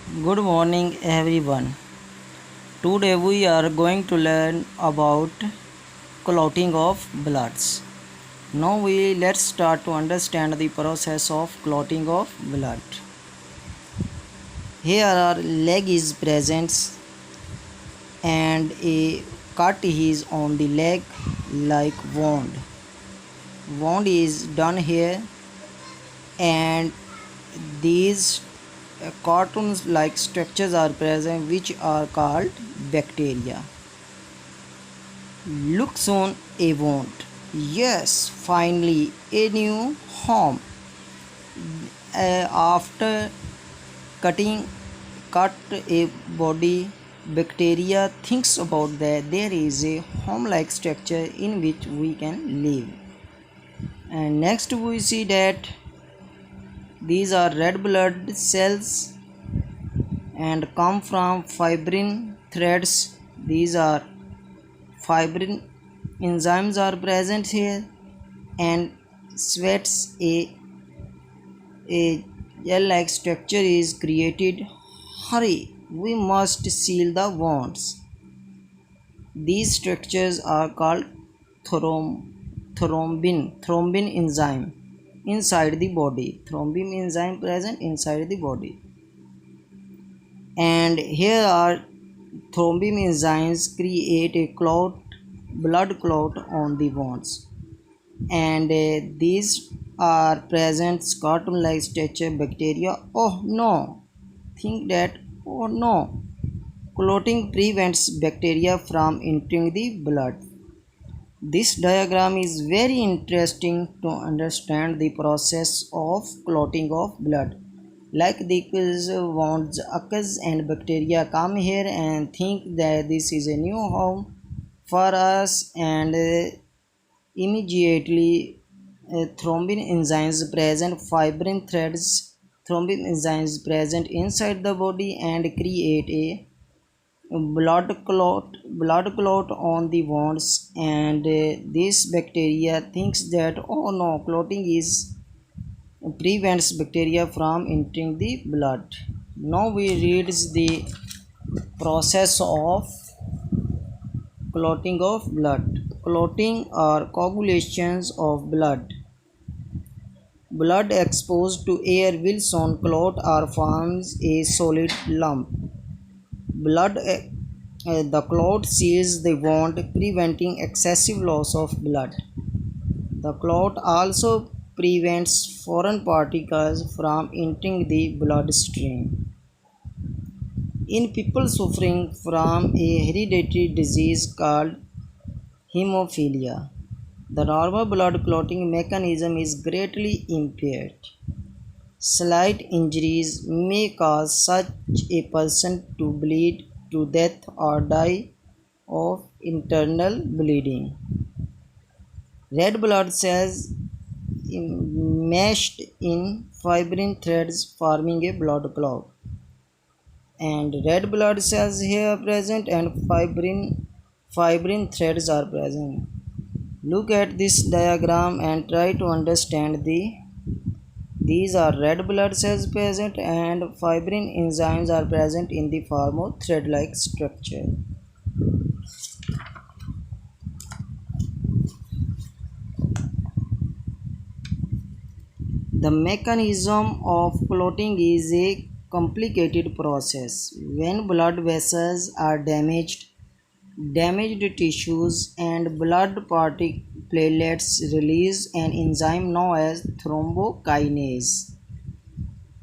Good morning, everyone. Today we are going to learn about clotting of bloods. Now let's start to understand the process of clotting of blood. Here our leg is present and a cut is on the leg like wound. Wound is done here and these cartoons like structures are present which are called bacteria. Look soon a wound. Yes, finally a new home. After cutting cut a body, bacteria thinks about that there is a home-like structure in which we can live. And next we see that these are red blood cells and come from fibrin threads. These are fibrin enzymes are present here and sweats a gel-like structure is created. Hurry, we must seal the wounds. These structures are called thrombin enzyme inside the body. Thrombin enzyme present inside the body. And here are thrombin enzymes create a blood clot on the wounds. And these are present cartoon like structure bacteria. Oh no, think that, oh no, clotting prevents bacteria from entering the blood. This diagram is very interesting to understand the process of clotting of blood. Like these wounds occurs and bacteria come here and think that this is a new home for us, and immediately thrombin enzymes present fibrin threads thrombin enzymes present inside the body and create a blood clot on the wounds, and this bacteria thinks that, oh no, clotting is prevents bacteria from entering the blood. Now we read the process of clotting of blood. Clotting or coagulations of blood. Blood exposed to air will soon clot or forms a solid lump. The clot seals the wound, preventing excessive loss of blood. The clot also prevents foreign particles from entering the bloodstream. In people suffering from a hereditary disease called hemophilia, the normal blood clotting mechanism is greatly impaired. Slight injuries may cause such a person to bleed to death or die of internal bleeding. Red blood cells meshed in fibrin threads forming a blood clot. And red blood cells here are present and fibrin threads are present. Look at this diagram and try to understand these are red blood cells present and fibrin enzymes are present in the form of thread-like structure. The mechanism of clotting is a complicated process. When blood vessels are damaged tissues and blood platelets release an enzyme known as thrombokinase.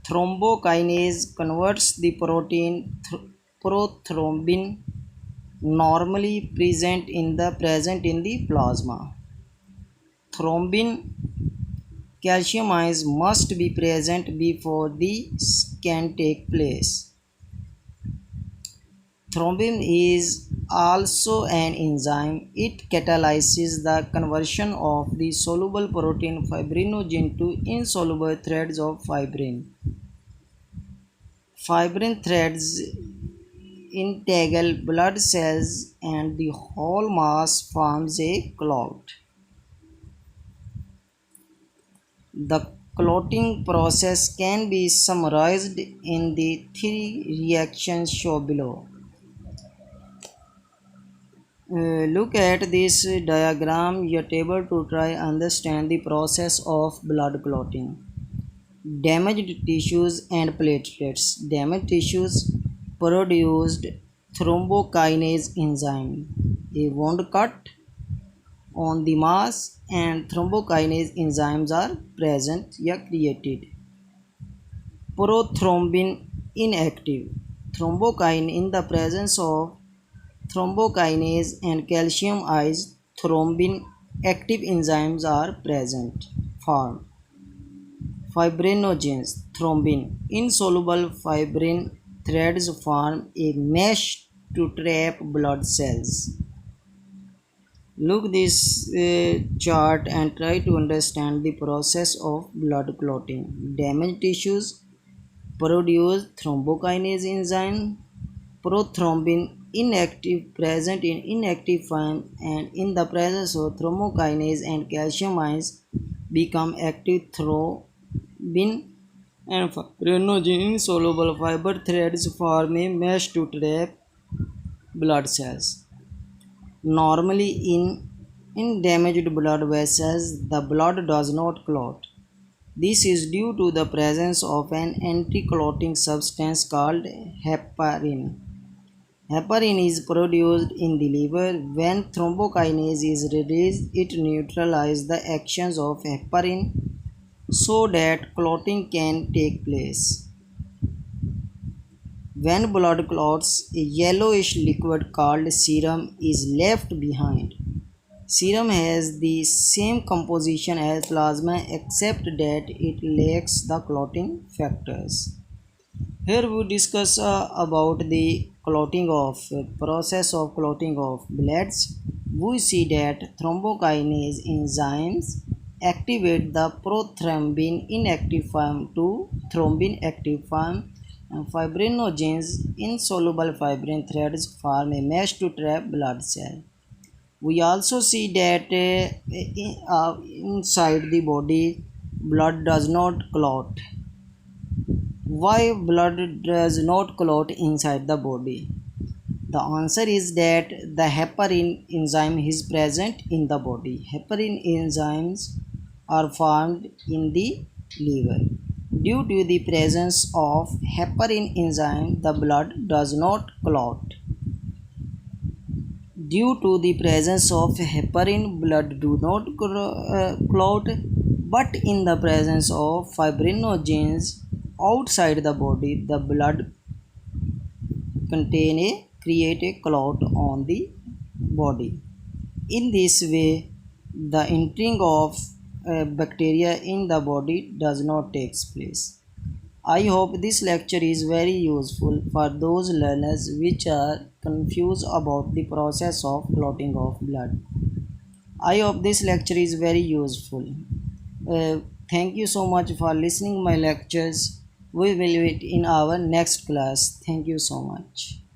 Thrombokinase converts the protein prothrombin normally present in the plasma. Thrombin calcium ions must be present before this can take place. Thrombin is also an enzyme. It catalyzes the conversion of the soluble protein fibrinogen to insoluble threads of fibrin. Fibrin threads entangle blood cells and the whole mass forms a clot. The Clotting process can be summarized in the three reactions shown below. Look at this diagram. You're able to try understand the process of blood clotting. Damaged tissues and platelets. Damaged tissues produced thrombokinase enzyme. A wound cut on the mass and thrombokinase enzymes are present or created. Prothrombin inactive. Thrombokine in the presence of thrombokinase and calcium ions thrombin active enzymes are present. Form fibrinogens. Thrombin insoluble fibrin threads form a mesh to trap blood cells. Look this chart and try to understand the process of blood clotting. Damaged tissues produce thrombokinase enzyme. Prothrombin inactive present in inactive form, and in the presence of thrombokinase and calcium ions become active. Thrombin and fibrinogen insoluble fiber threads form a mesh to trap blood cells. Normally in damaged blood vessels, the blood does not clot. This is due to the presence of an anti-clotting substance called heparin. Heparin is produced in the liver. When thrombokinase is released, it neutralizes the actions of heparin so that clotting can take place. When blood clots, a yellowish liquid called serum is left behind. Serum has the same composition as plasma except that it lacks the clotting factors. Here we discuss about the clotting of process of clotting of bloods. We see that thrombokinase enzymes activate the prothrombin inactive form to thrombin active form, and fibrinogens insoluble fibrin threads form a mesh to trap blood cell. We also see that inside the body blood does not clot. Why blood does not clot inside the body? The answer is that the heparin enzyme is present in the body. Heparin enzymes are formed in the liver. Due to the presence of heparin enzyme, the blood does not clot. Due to the presence of heparin, blood do not clot, but in the presence of fibrinogens outside the body, the blood create a clot on the body. In this way, the entering of bacteria in the body does not take place. I hope this lecture is very useful for those learners which are confused about the process of clotting of blood. I hope this lecture is very useful. Thank you so much for listening my lectures. We will meet in our next class. Thank you so much.